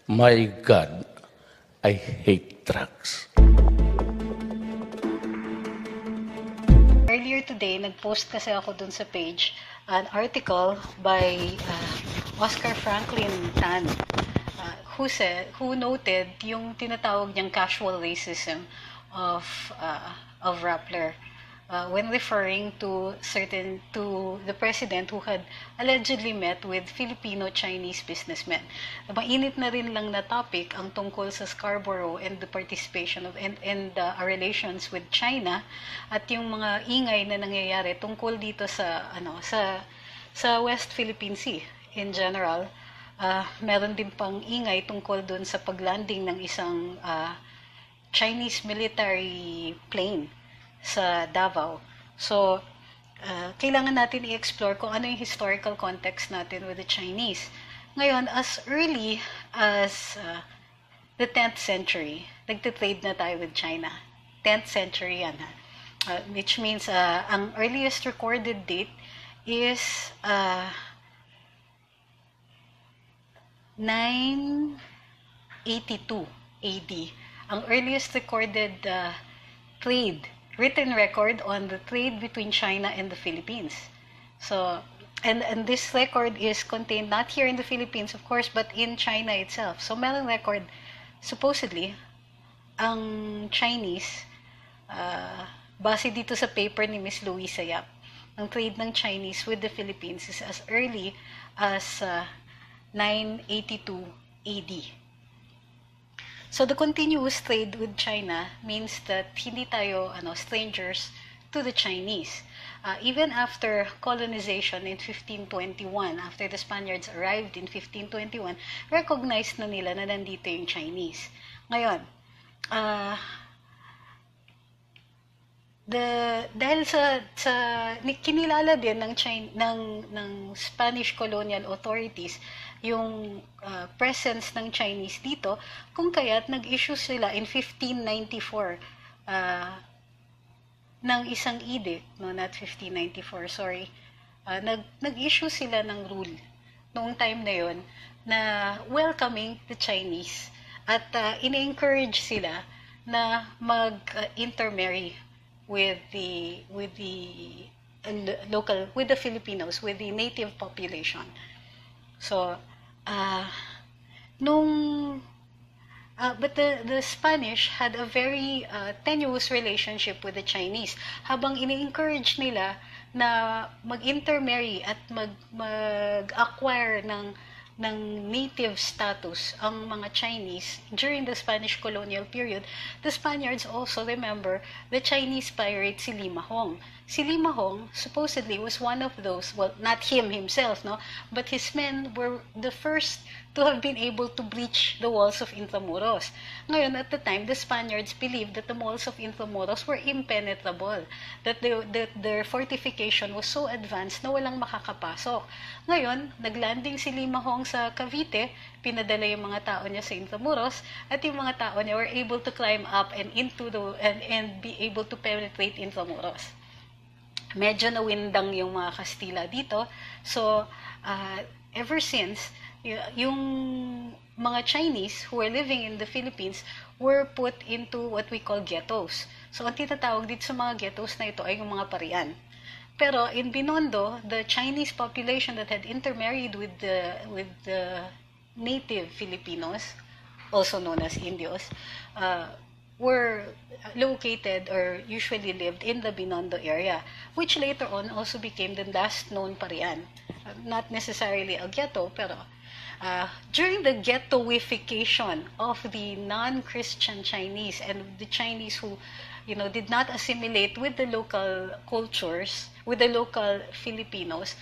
My God, I hate drugs. Earlier today, nag-post kasi ako dun sa page an article by Oscar Franklin Tan who noted yung tinatawag niyang casual racism of Rappler when referring to the president who had allegedly met with Filipino-Chinese businessmen. Mainit na rin lang na topic ang tungkol sa Scarborough and the participation of and our relations with China at yung mga ingay na nangyayari tungkol dito sa West Philippine Sea in general. Meron din pang ingay tungkol dun sa paglanding ng isang Chinese military plane sa Davao. So, kailangan natin i-explore kung ano yung historical context natin with the Chinese. Ngayon, as early as the 10th century, nagtitrade na tayo with China. 10th century yan, which means ang earliest recorded date is 982 AD. Ang earliest recorded written record on the trade between China and the Philippines. So, and this record is contained not here in the Philippines, of course, but in China itself. So, meron record, supposedly, ang Chinese, base dito sa paper ni Miss Louisa Yap, ang trade ng Chinese with the Philippines is as early as 982 AD. So the continuous trade with China means that hindi tayo strangers to the Chinese. Even after colonization in 1521, after the Spaniards arrived in 1521, recognized na nila na nandito yung Chinese. Ngayon, dahil sa kinilala din ng Spanish colonial authorities yung presence ng Chinese dito, kung kaya't nag-issue sila in 1594 ng isang edict, no, not 1594, sorry. Nag-issue sila ng rule noong time na yon na welcoming the Chinese at ina-encourage sila na mag-intermarry with the Filipinos, with the native population. So, but the Spanish had a very tenuous relationship with the Chinese. Habang ini-encourage nila na mag-intermarry at mag-acquire ng native status ang mga Chinese during the Spanish colonial period, the Spaniards also remember the Chinese pirate si Lima Hong. Si Lima Hong supposedly was one of those, well, not him himself, no, but his men were the first to have been able to breach the walls of Intramuros. Ngayon, at the time, the Spaniards believed that the walls of Intramuros were impenetrable, that their fortification was so advanced na walang makakapasok. Ngayon, naglanding si Lima Hong sa Cavite, pinadala yung mga tao niya sa Intramuros, at yung mga tao niya were able to climb up and be able to penetrate Intramuros. Medyo nawindang yung mga Kastila dito. So, ever since, yung mga Chinese who were living in the Philippines were put into what we call ghettos. So, ang tinatawag dito sa mga ghettos na ito ay yung mga parian. Pero in Binondo, the Chinese population that had intermarried with the native Filipinos, also known as Indios, were located or usually lived in the Binondo area, which later on also became the last known parian. Not necessarily a ghetto, pero during the ghettoification of the non-Christian Chinese and the Chinese who did not assimilate with the local cultures, with the local Filipinos,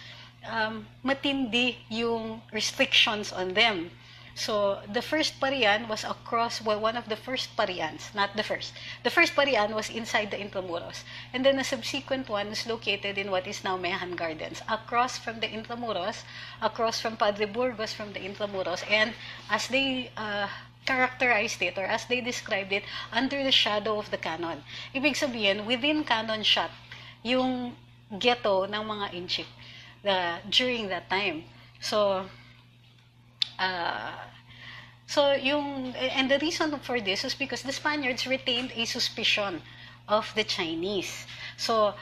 matindi yung restrictions on them. So, the first parian was one of the first parians, not the first. The first parian was inside the Intramuros. And then a subsequent one was located in what is now Mehan Gardens, across from the Intramuros, across from Padre Burgos from the Intramuros, and as they characterized it, or as they described it, under the shadow of the canon. Ibig sabihin, within canon shot, yung ghetto ng mga Intsik during that time. So, So and the reason for this is because the Spaniards retained a suspicion of the Chinese. So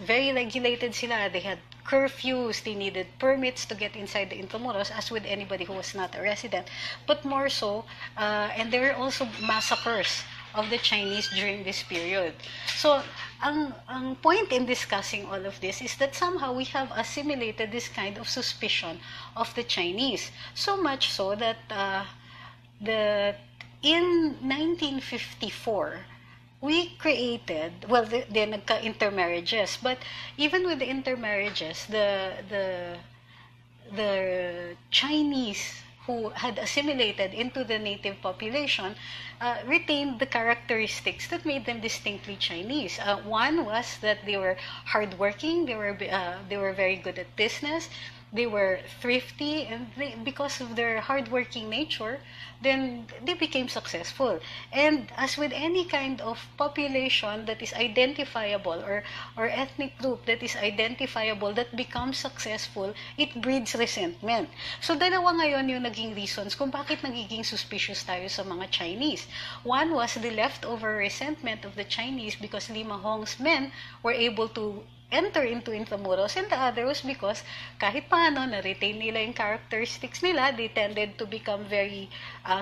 very regulated sila. They had curfews, they needed permits to get inside the Intramuros, as with anybody who was not a resident. But more so, and there were also massacres of the Chinese during this period. So, ang point in discussing all of this is that somehow we have assimilated this kind of suspicion of the Chinese. So much so that in 1954, we created, well, they nagka-intermarriages, but even with the intermarriages, the Chinese who had assimilated into the native population retained the characteristics that made them distinctly Chinese. One was that they were hardworking, they were very good at business, they were thrifty, and because of their hardworking nature, then they became successful. And as with any kind of population that is identifiable, or ethnic group that is identifiable that becomes successful, it breeds resentment. So dalawa ngayon yung naging reasons kung bakit nagiging suspicious tayo sa mga Chinese. One was the leftover resentment of the Chinese because Lima Hong's men were able to enter into Intramuros, and the other was because kahit paano na-retain nila yung characteristics nila, they tended to become very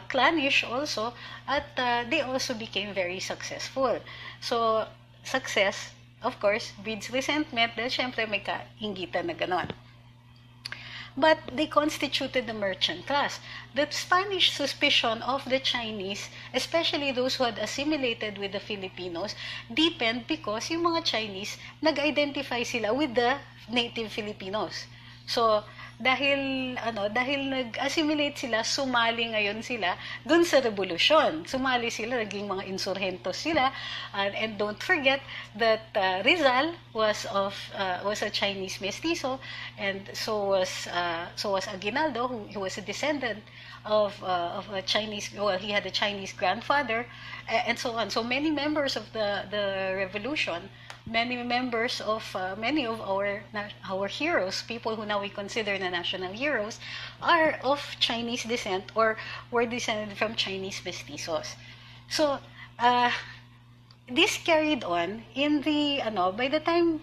clannish also, at they also became very successful. So, success, of course, breeds resentment dahil syempre may kainggitan na ganon. But they constituted the merchant class. The Spanish suspicion of the Chinese, especially those who had assimilated with the Filipinos, deepened because yung mga Chinese, nag-identify sila with the native Filipinos. So, dahil nag-assimilate sila, sumali ngayon sila dun sa revolusyon. Sumali sila, naging mga insurhentos sila. And don't forget that Rizal was a Chinese mestizo, and so was Aguinaldo, who was a descendant of a Chinese. Well, he had a Chinese grandfather, and so on. So many members of the revolution, many members of many of our heroes, people who now we consider na national heroes, are of Chinese descent or were descended from Chinese mestizos. So this carried on in the by the time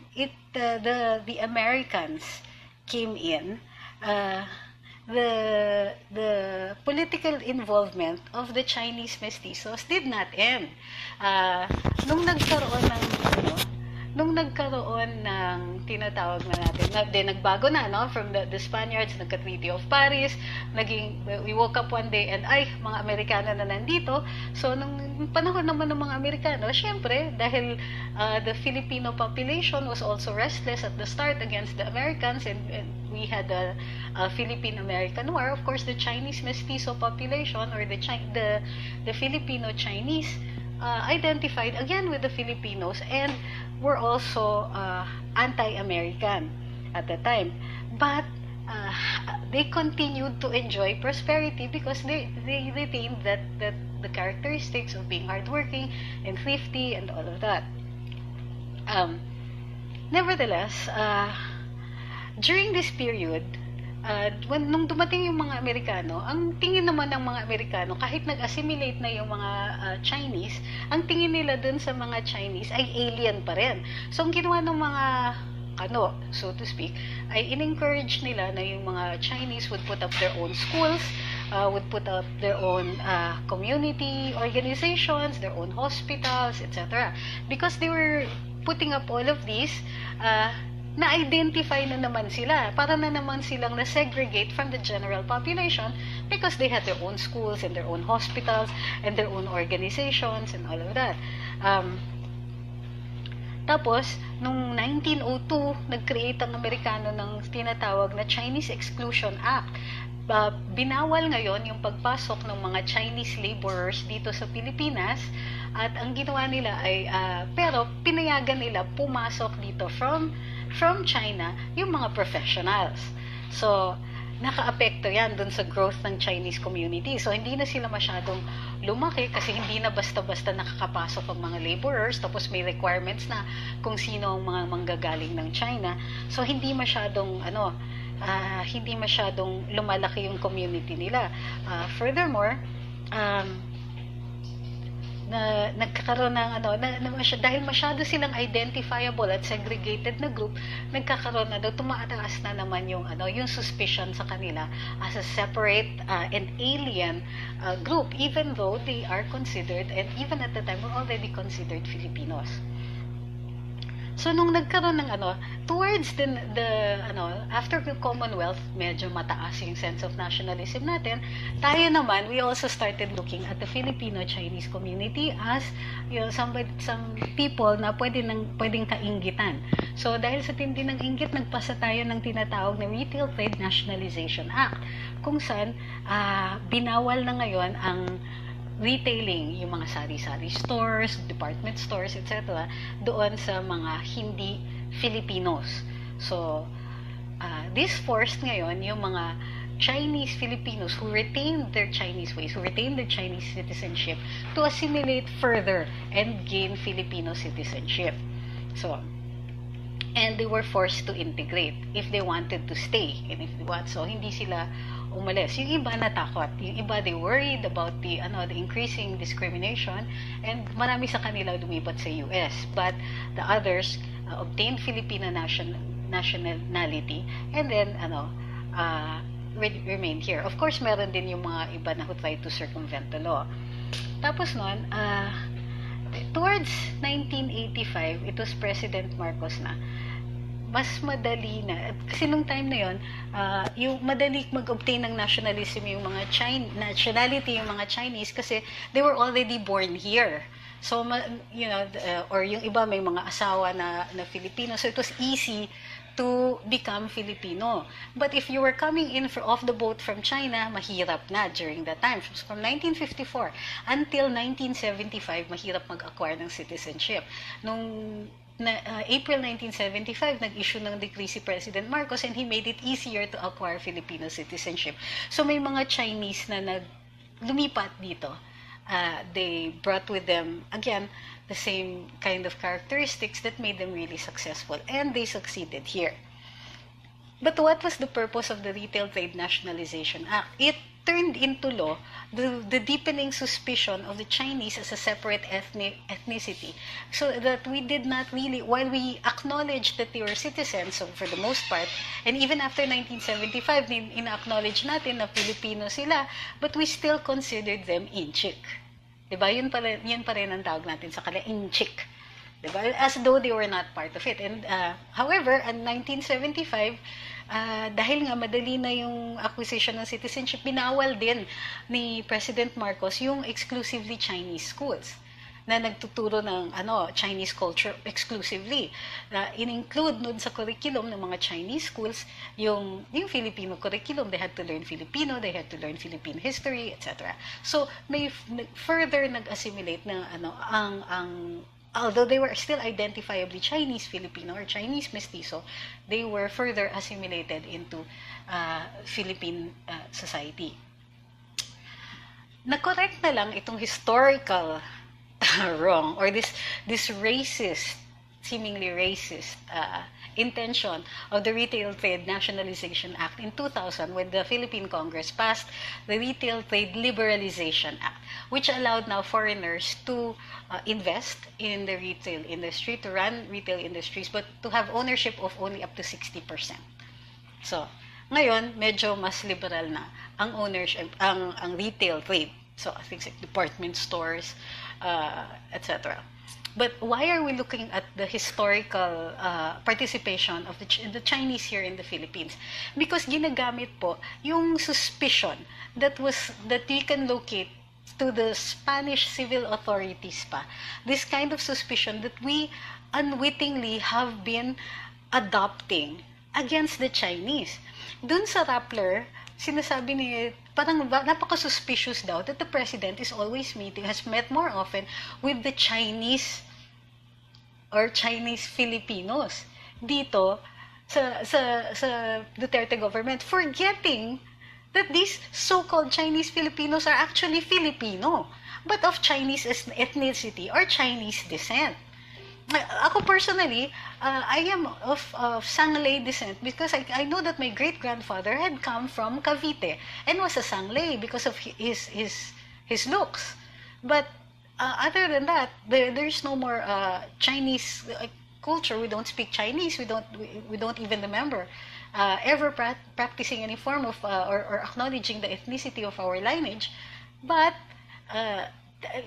the Americans came in, the political involvement of the Chinese mestizos did not end. Nung nagkaroon ng tinatawag na natin, nagbago na, no? From the Spaniards, nagka-Treaty of Paris, we woke up one day and, mga Amerikano na nandito. So, nung panahon naman ng mga Amerikano, syempre, dahil the Filipino population was also restless at the start against the Americans, and we had a Philippine-American War. Of course, the Chinese mestizo population, or the Filipino-Chinese, identified again with the Filipinos and were also anti-American at the time. But they continued to enjoy prosperity because they retained that the characteristics of being hardworking and thrifty and all of that. Nevertheless, during this period, nung dumating yung mga Amerikano, ang tingin naman ng mga Amerikano, kahit nag-assimilate na yung mga Chinese, ang tingin nila dun sa mga Chinese ay alien pa rin. So, ang ginawa ng mga, so to speak, ay in-encourage nila na yung mga Chinese would put up their own schools, would put up their own community organizations, their own hospitals, etc. Because they were putting up all of these, na-identify na naman sila. Para na naman silang na-segregate from the general population because they had their own schools and their own hospitals and their own organizations and all of that. Tapos, nung 1902, nag-create ang Amerikano ng tinatawag na Chinese Exclusion Act. Binawal ngayon yung pagpasok ng mga Chinese laborers dito sa Pilipinas, at ang ginawa nila ay, pero pinayagan nila pumasok dito from China yung mga professionals. So, naka-apekto yan dun sa growth ng Chinese community. So, hindi na sila masyadong lumaki kasi hindi na basta-basta nakakapasok ang mga laborers, tapos may requirements na kung sino ang mga manggagaling ng China. So, hindi masyadong hindi masyadong lumalaki yung community nila. Furthermore, nagkakaroon ng dahil masyado silang identifiable at segregated na group, nagkakaroon na tumataas na naman yung yung suspicion sa kanila as a separate and alien group, even though they are considered, and even at the time were already considered Filipinos. So nung nagkaroon ng towards the after the Commonwealth, medyo mataas yung sense of nationalism natin. Tayo naman, we also started looking at the Filipino-Chinese community as some people na pwedeng kainggitan. So dahil sa tindi ng inggit, nagpasa tayo ng tinatawag na Retail Trade Nationalization Act, kung saan binawal na ngayon ang retailing, yung mga sari-sari stores, department stores, etc. doon sa mga hindi Filipinos. So, this forced ngayon yung mga Chinese Filipinos who retained their Chinese ways, who retained their Chinese citizenship, to assimilate further and gain Filipino citizenship. So, and they were forced to integrate if they wanted to stay, and if they want, so hindi sila umalis. Yung iba natakot, yung iba they worried about the increasing discrimination, and marami sa kanila lumipat sa US, but the others obtained Filipino nationality and then remained here. Of course, meron din yung mga iba na who tried to circumvent the law. Tapos noon, towards 1985, it was President Marcos na mas madali na. Kasi nung time na yon, yung madali mag-obtain ng nationalism yung mga nationality, yung mga Chinese, kasi they were already born here. So, or yung iba may mga asawa na Filipino. So, it was easy to become Filipino. But if you were coming in off the boat from China, mahirap na during that time. From 1954 until 1975, mahirap mag-acquire ng citizenship. Nung April 1975, nag-issue ng decree si President Marcos, and he made it easier to acquire Filipino citizenship. So may mga Chinese na lumipat dito. They brought with them, again, the same kind of characteristics that made them really successful, and they succeeded here. But what was the purpose of the Retail Trade Nationalization Act? It turned into law the deepening suspicion of the Chinese as a separate ethnicity, so that we did not really, while we acknowledged that they were citizens, so for the most part, and even after 1975, ina-acknowledge natin na Filipino sila, but we still considered them Intsik. Diba? Yun pa rin ang tawag natin sa kanila, Intsik. Diba? As though they were not part of it. And however, in 1975, dahil nga madali na yung acquisition ng citizenship, binawal din ni President Marcos yung exclusively Chinese schools na nagtuturo ng Chinese culture exclusively. In-include nun sa curriculum ng mga Chinese schools yung Filipino curriculum. They had to learn Filipino, they had to learn Philippine history, etc. So may further nag-assimilate na although they were still identifiably Chinese Filipino or Chinese mestizo, they were further assimilated into Philippine society. Na-correct na lang itong historical wrong, or this racist, seemingly racist intention of the Retail Trade Nationalization Act in 2000, when the Philippine Congress passed the Retail Trade Liberalization Act, which allowed now foreigners to invest in the retail industry, to run retail industries, but to have ownership of only up to 60%. So, ngayon, medyo mas liberal na ang ownership, ang retail trade. So, things like department stores, etc. But why are we looking at the historical participation of the Chinese here in the Philippines? Because ginagamit po yung suspicion that we can locate to the Spanish civil authorities pa. This kind of suspicion that we unwittingly have been adopting against the Chinese. Dun sa Rappler, sinasabi ni parang napaka-suspicious daw that the president has met more often with the Chinese or Chinese Filipinos dito sa Duterte government, forgetting that these so-called Chinese Filipinos are actually Filipino, but of Chinese ethnicity or Chinese descent. ako personally, I am of Sangley descent because I know that my great-grandfather had come from Cavite and was a Sangley because of his looks. But other than that, there's no more Chinese culture. We don't speak Chinese. We don't even remember ever practicing any form of or acknowledging the ethnicity of our lineage. But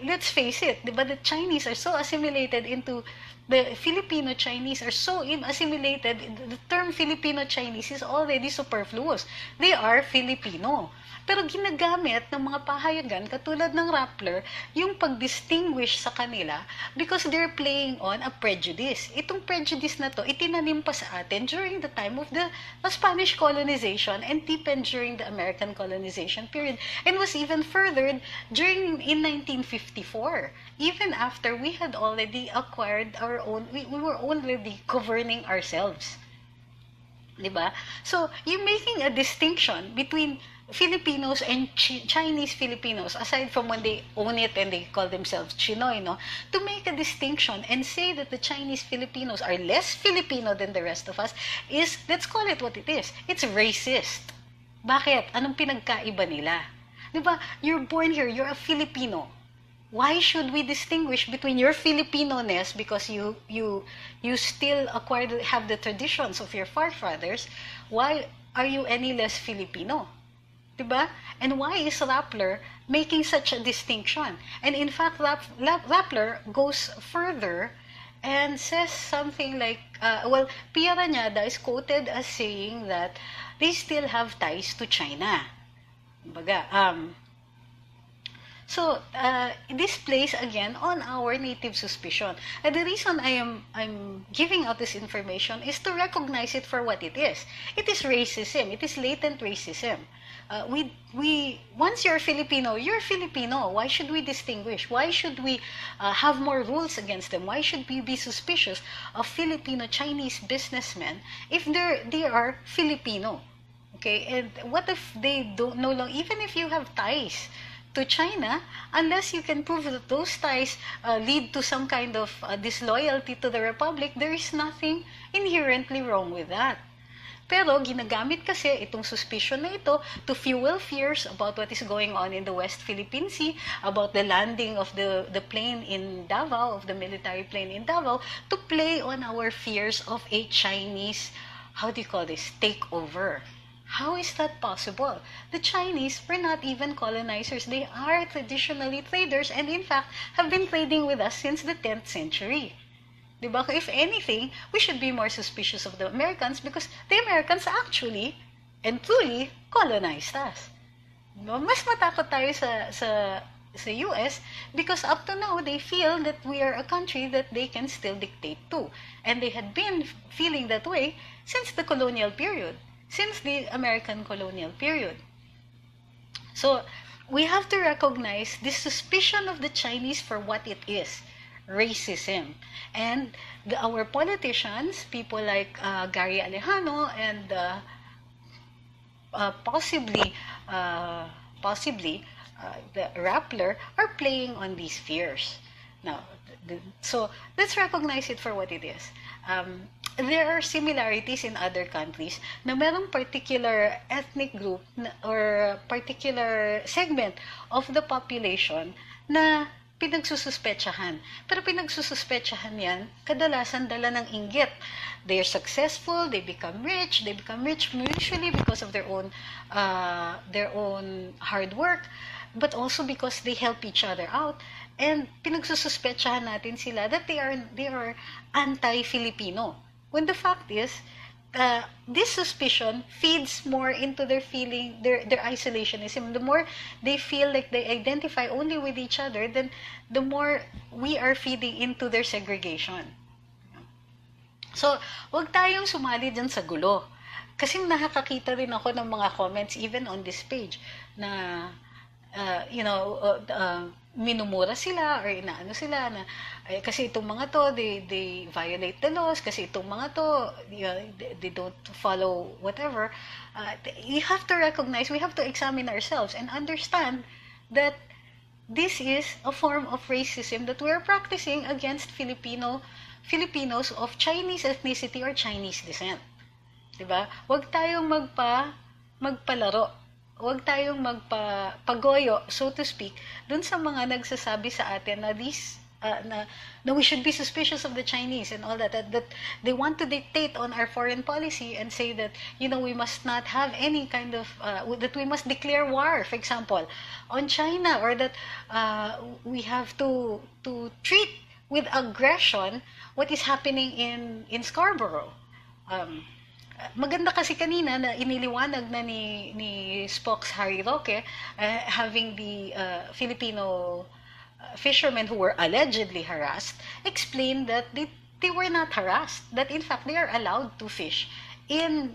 let's face it, diba, the Chinese are so assimilated into the Filipino Chinese are so assimilated. The term Filipino Chinese is already superfluous. They are Filipino. Pero ginagamit ng mga pahayagan katulad ng Rappler yung pag-distinguish sa kanila because they're playing on a prejudice. Itong prejudice na to, itinanim pa sa atin during the time of the Spanish colonization and deepened during the American colonization period and was even furthered in 1954. Even after we had already acquired our own, we were already governing ourselves. Diba? So, you're making a distinction between Filipinos and Chinese Filipinos, aside from when they own it and they call themselves Chinoy, no? To make a distinction and say that the Chinese Filipinos are less Filipino than the rest of us is, let's call it what it is. It's racist. Bakit? Anong pinagkaiba nila? Diba? You're born here, you're a Filipino. Why should we distinguish between your Filipino-ness because you still have the traditions of your forefathers? Why are you any less Filipino? Diba? And why is Rappler making such a distinction? And in fact, Rappler goes further and says something like, Pia Rañada is quoted as saying that they still have ties to China. So, this plays again on our native suspicion. And the reason I'm giving out this information is to recognize it for what it is. It is racism. It is latent racism. Once you're Filipino, you're Filipino. Why should we distinguish? Why should we have more rules against them? Why should we be suspicious of Filipino-Chinese businessmen if they are Filipino? Okay, and what if they don't no longer, even if you have ties to China, unless you can prove that those ties lead to some kind of disloyalty to the Republic, there is nothing inherently wrong with that. Pero ginagamit kasi itong suspicion na ito to fuel fears about what is going on in the West Philippine Sea, about the landing of the plane in Davao, of the military plane in Davao, to play on our fears of a Chinese, takeover. How is that possible? The Chinese were not even colonizers. They are traditionally traders and in fact have been trading with us since the 10th century. Diba? If anything, we should be more suspicious of the Americans because the Americans actually and truly colonized us. Mas matakot tayo sa US because up to now, they feel that we are a country that they can still dictate to. And they had been feeling that way since the colonial period. Since the American colonial period. So, we have to recognize this suspicion of the Chinese for what it is, racism. And our politicians, people like Gary Alejano and possibly the Rappler are playing on these fears. Now, so let's recognize it for what it is. There are similarities in other countries na merong particular ethnic group or particular segment of the population na pinagsususpetsahan. Pero pinagsususpetsahan yan, kadalasan dala ng inggit. They are successful, they become rich usually because of their own hard work, but also because they help each other out. And pinagsususpetsahan natin sila that they are anti-Filipino. When the fact is, this suspicion feeds more into their isolationism. The more they feel like they identify only with each other, then the more we are feeding into their segregation. So, wag tayong sumali dyan sa gulo. Kasi nakakakita rin ako ng mga comments even on this page na minumura sila or inaano sila na kasi itong mga to they violate the laws, kasi itong mga to they don't follow whatever. You have to recognize, we have to examine ourselves and understand that this is a form of racism that we're practicing against Filipino Filipinos of Chinese ethnicity or Chinese descent. Diba? Huwag tayong magpalaro. Huwag tayong pagoyo, so to speak, dun sa mga nagsasabi sa atin na na we should be suspicious of the Chinese and all that they want to dictate on our foreign policy and say that, we must not have any kind of, that we must declare war, for example, on China, or that we have to treat with aggression what is happening in Scarborough. Maganda kasi kanina na iniliwanag na ni Spock's Harry Roque, having the Filipino fishermen who were allegedly harassed explained that they were not harassed, that in fact they are allowed to fish in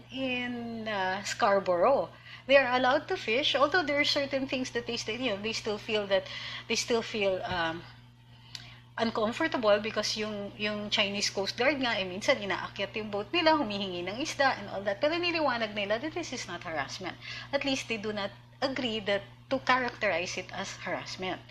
Scarborough. They are allowed to fish, although there are certain things that they still feel uncomfortable because yung Chinese Coast Guard nga, minsan inaakyat yung boat nila, humihingi ng isda and all that. Pero niliwanag nila that this is not harassment. At least they do not agree to characterize it as harassment.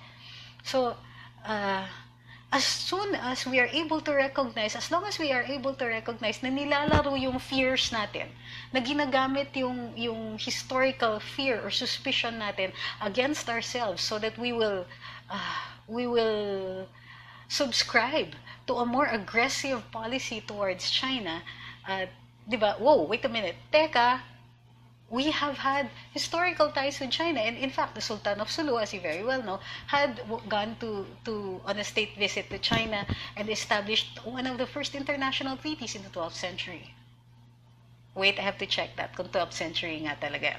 So, as long as we are able to recognize na nilalaro yung fears natin, na ginagamit yung historical fear or suspicion natin against ourselves so that we will subscribe to a more aggressive policy towards China, diba? Whoa, wait a minute. Teka, we have had historical ties with China, and in fact, the Sultan of Sulu, as you very well know, had gone on a state visit to China and established one of the first international treaties in the 12th century. Wait, I have to check that kung 12th century nga talaga.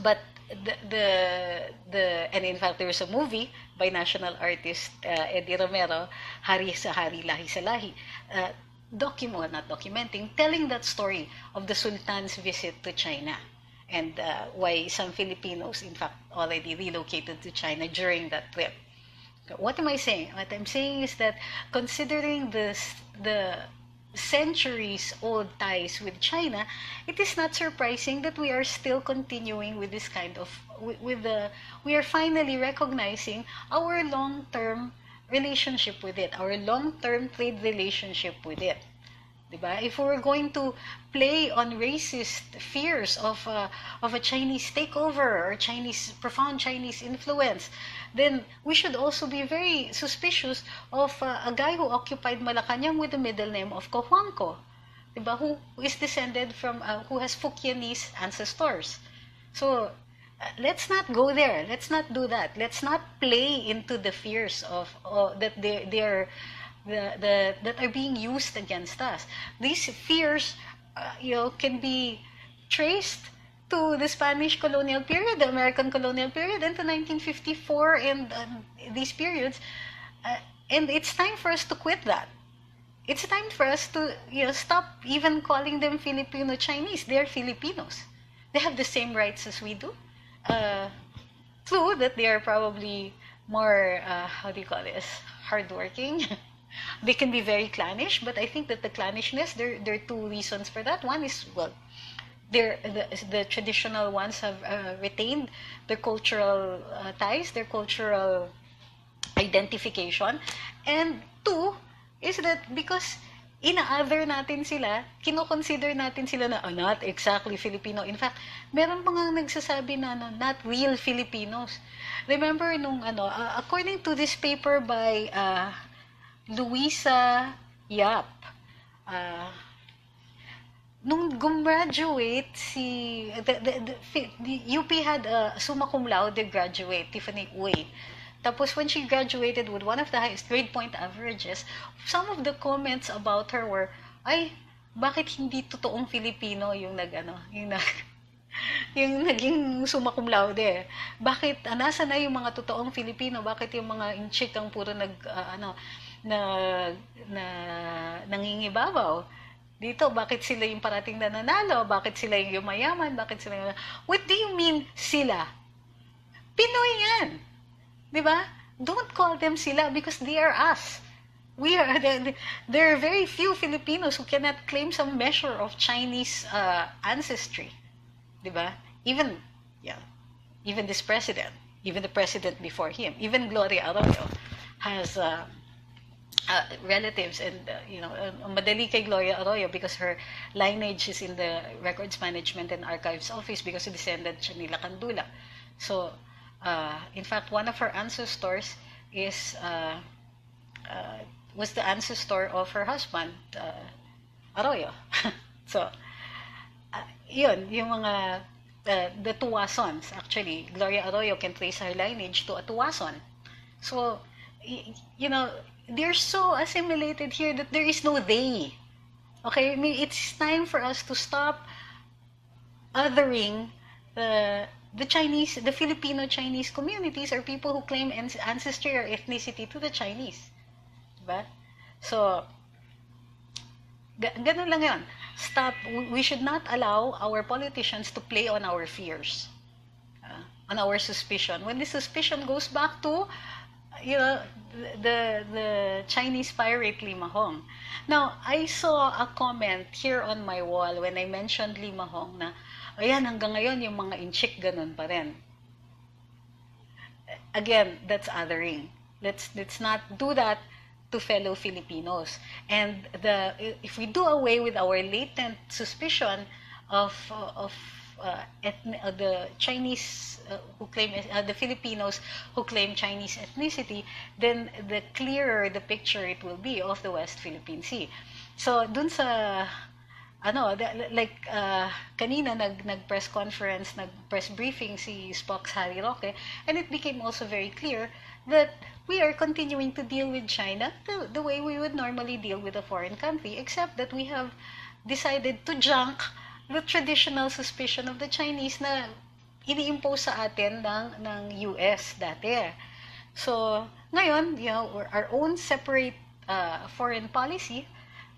But and in fact there was a movie by national artist Eddie Romero, Hari sa Hari, Lahi sa Lahi, not documenting, telling that story of the Sultan's visit to China and why some Filipinos in fact already relocated to China during that trip. What am I saying? What I'm saying is that considering the centuries-old ties with China, it is not surprising that we are still continuing with this kind of, we are finally recognizing our long-term relationship with it, our long-term trade relationship with it. Diba? If we're going to play on racist fears of a Chinese takeover or profound Chinese influence, then we should also be very suspicious of a guy who occupied Malacanang with the middle name of Cojuangco, diba? Who is descended from, who has Fukianese ancestors. So let's not go there. Let's not do that. Let's not play into the fears of that that are being used against us. These fears, can be traced to the Spanish colonial period, the American colonial period, and to 1954 and these periods. And it's time for us to quit that. It's time for us to stop even calling them Filipino Chinese. They're Filipinos. They have the same rights as we do. True that they are probably more, hardworking. They can be very clannish, but I think that the clannishness, there are two reasons for that. One is, the traditional ones have retained their cultural ties, their cultural identification. And two is that because ina-other natin sila, kino-consider natin sila na not exactly Filipino. In fact, meron mga nagsasabi na not real Filipinos. Remember nung according to this paper by Louisa Yap, nung gumraduate the UP had a summa cum laude graduate, Tiffany Uy. Tapos when she graduated with one of the highest grade point averages, some of the comments about her were, bakit hindi totoong Filipino yung yung naging summa cum laude? Bakit, nasa na yung mga totoong Filipino? Bakit yung mga Intsik ang puro nangingibabaw? Dito, bakit sila yung parating na nanalo? Bakit sila yung yumayaman? Bakit sila yung... What do you mean sila? Pinoy yan. Diba? Don't call them sila because they are us. There are very few Filipinos who cannot claim some measure of Chinese ancestry. Diba? Even this president, even the president before him, even Gloria Arroyo has relatives, and madali kay Gloria Arroyo because her lineage is in the Records Management and Archives Office because descendant siya nila Kandula. So in fact, one of her ancestors is was the ancestor of her husband, Arroyo. So yun, yung mga the Tuwasons. Actually, Gloria Arroyo can trace her lineage to a Tuwason. So they're so assimilated here that there is no they. Okay, I mean, it's time for us to stop othering the Chinese, the Filipino Chinese communities, or people who claim ancestry or ethnicity to the Chinese. Diba? So, ganun lang yun. Stop. We should not allow our politicians to play on our fears, on our suspicion. When the suspicion goes back to the Chinese pirate Lima Hong. Now, I saw a comment here on my wall when I mentioned Lima Hong na, ayan, hanggang ngayon yung mga Intsik ganun pa rin. Again, that's othering. Let's not do that to fellow Filipinos. And if we do away with our latent suspicion of the Chinese who claim the Filipinos who claim Chinese ethnicity, then the clearer the picture it will be of the West Philippine Sea. So dun sa kanina nag-press conference, nag-press briefing si Spock's Harry Roque, and it became also very clear that we are continuing to deal with China the way we would normally deal with a foreign country, except that we have decided to junk the traditional suspicion of the Chinese na ini-impose sa atin ng US dati. So, ngayon, our own separate foreign policy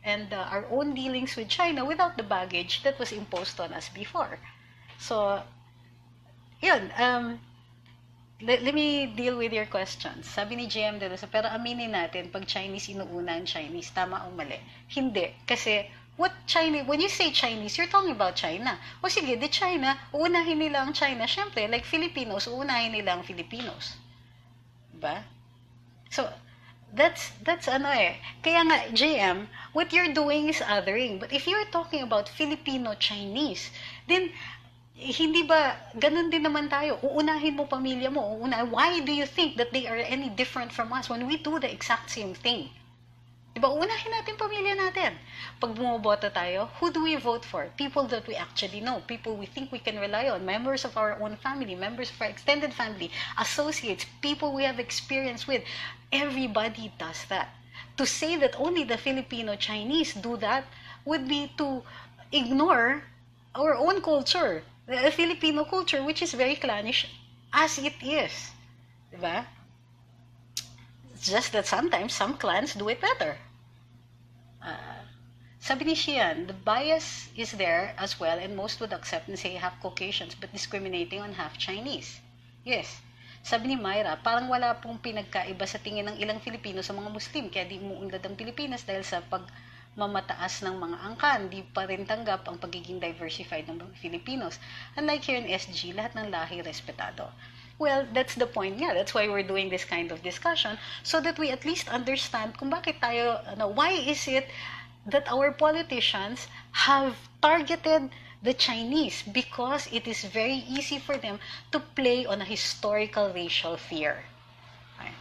and our own dealings with China without the baggage that was imposed on us before. So, yun, let me deal with your questions. Sabi ni GM De Rosa, pero aminin natin, pag Chinese, inuuna ang Chinese. Tama o mali? Hindi. Kasi, when you say Chinese, you're talking about China. O sige, di China, uunahin nila ang China. Siyempre, like Filipinos, uunahin nila ang Filipinos. Diba? So, that's Kaya nga, JM, what you're doing is othering. But if you're talking about Filipino-Chinese, then, hindi ba, ganun din naman tayo. Uunahin mo pamilya mo. Why do you think that they are any different from us when we do the exact same thing? Diba, unahin natin pamilya natin. Pag bumoboto tayo, who do we vote for? People that we actually know. People we think we can rely on. Members of our own family. Members of our extended family. Associates. People we have experience with. Everybody does that. To say that only the Filipino-Chinese do that would be to ignore our own culture. The Filipino culture, which is very clannish as it is. Diba? It's just that sometimes some clans do it better. Sabi ni Shian, the bias is there as well, and most would accept and say half Caucasians but discriminating on half Chinese. Yes. Sabi ni Myra, parang wala pong pinagkaiba sa tingin ng ilang Filipino sa mga Muslim, kaya di umuunlad ang Pilipinas dahil sa pagmamataas ng mga angkan, di pa rin tanggap ang pagiging diversified ng mga Filipinos. Unlike here in SG, lahat ng lahi respetado. Well, that's the point. Yeah, that's why we're doing this kind of discussion, so that we at least understand kung bakit tayo, why is it that our politicians have targeted the Chinese, because it is very easy for them to play on a historical racial fear. Okay.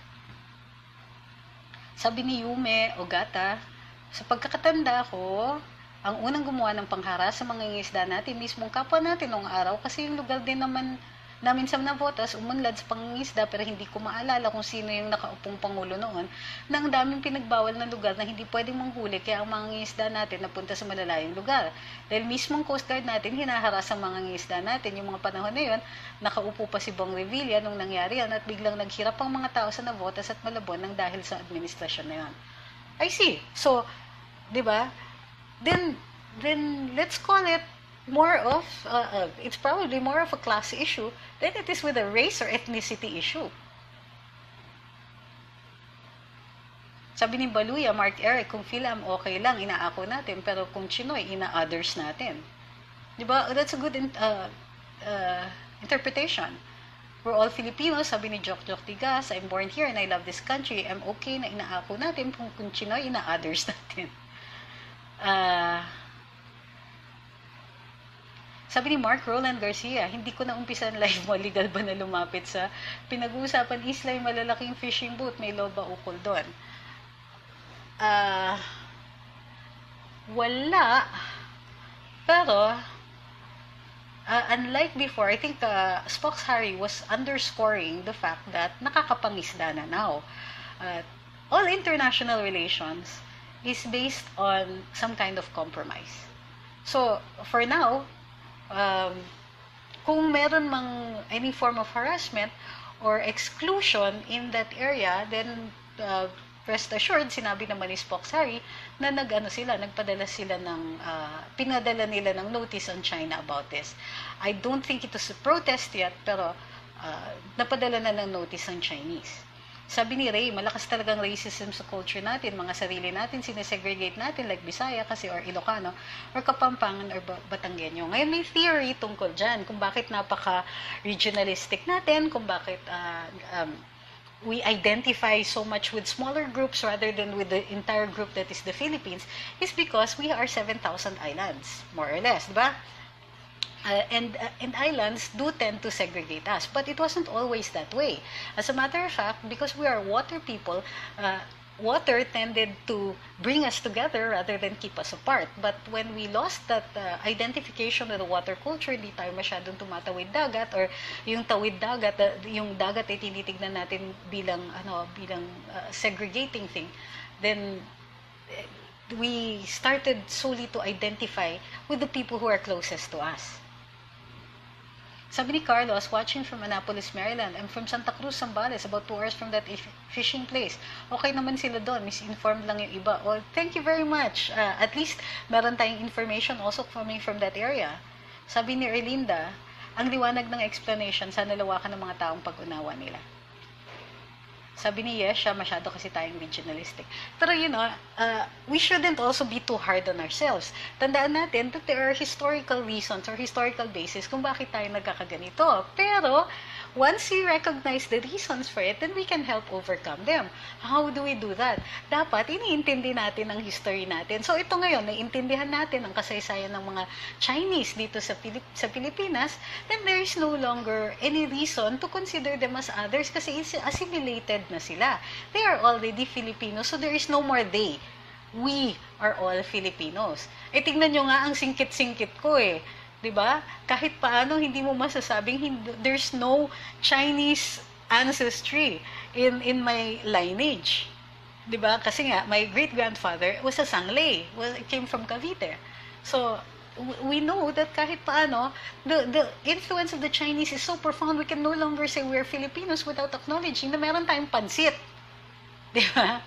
Sabi ni Yume Ogata, sa pagkakatanda ko, ang unang gumawa ng panghara sa mga ngisda natin, mismong kapwa natin noong araw, kasi yung lugar din naman namin sa Navotas, umunlad sa pangingisda, pero hindi ko maalala kung sino yung nakaupong pangulo noon, na ang daming pinagbawal na lugar na hindi pwedeng manghuli, kaya ang mga ngisda natin napunta sa malalayong lugar. Dahil mismong Coast Guard natin, hinaharas ang mga ngisda natin. Yung mga panahon na yun, nakaupo pa si Bong Revilla nung nangyari yan, at biglang naghirap ang mga tao sa Navotas at Malabon nang dahil sa administrasyon na yun. I see. So, di ba? Then let's call it more of, it's probably more of a class issue than it is with a race or ethnicity issue. Sabi ni Baluya, Mark Eric, kung Philam, okay lang, inaako natin, pero kung Chinoy, ina-others natin. Diba? That's a good interpretation. we're all Filipinos, sabi ni Jok Jok Tigas, I'm born here and I love this country. I'm okay na inaako natin kung Chinoy, ina-others natin. Sabi ni Mark Roland Garcia, hindi ko na umpisan live mo, legal ba na lumapit sa pinag-uusapan isla yung malalaking fishing boat, may loba ukol doon. Wala. Pero, unlike before, I think Spock's Harry was underscoring the fact that nakakapangisda na now. All international relations is based on some kind of compromise. So, for now, kung meron mang any form of harassment or exclusion in that area, then rest assured, sinabi naman ni Spock's Harry na nagpadala sila ng, pinadala nila ng notice on China about this. I don't think it was a protest yet, pero napadala na ng notice ang Chinese. Sabi ni Ray, malakas talagang racism sa culture natin, mga sarili natin, sinesegregate natin like Bisaya kasi or Ilocano, or Kapampangan or Batanggenyo. Ngayon may theory tungkol dyan kung bakit napaka-regionalistic natin, kung bakit we identify so much with smaller groups rather than with the entire group that is the Philippines, is because we are 7,000 islands, more or less, diba? And islands do tend to segregate us, but it wasn't always that way. As a matter of fact, because we are water people, water tended to bring us together rather than keep us apart. But when we lost that identification with the water culture, hindi tayo masyadong tumatawid dagat, or yung tawid dagat, yung dagat ay tinitignan natin bilang segregating thing, then we started solely to identify with the people who are closest to us. Sabi ni Carlos, watching from Annapolis, Maryland. I'm from Santa Cruz, Zambales, about 2 hours from that fishing place. Okay naman sila doon, misinformed lang yung iba. Well, thank you very much. At least, meron tayong information also coming from that area. Sabi ni Erlinda, ang liwanag ng explanation, sana lawakan ng mga taong pag-unawa nila. Sabi ni Yesha, masyado kasi tayong regionalistic. Pero we shouldn't also be too hard on ourselves. Tandaan natin that there are historical reasons or historical basis kung bakit tayo nagkakaganito. Pero, once we recognize the reasons for it, then we can help overcome them. How do we do that? Dapat, iniintindi natin ang history natin. So, ito ngayon, naiintindihan natin ang kasaysayan ng mga Chinese dito sa Pilipinas, then there is no longer any reason to consider them as others kasi assimilated na sila. They are already Filipinos, so there is no more they. We are all Filipinos. Tingnan nyo nga ang singkit-singkit ko eh. 'Di ba? Kahit paano hindi mo masasabing there's no Chinese ancestry in my lineage. 'Di ba? Kasi nga my great-grandfather was a Sangley, came from Cavite. So we know that kahit paano the influence of the Chinese is so profound, we can no longer say we're Filipinos without acknowledging na meron tayong pansit. 'Di ba?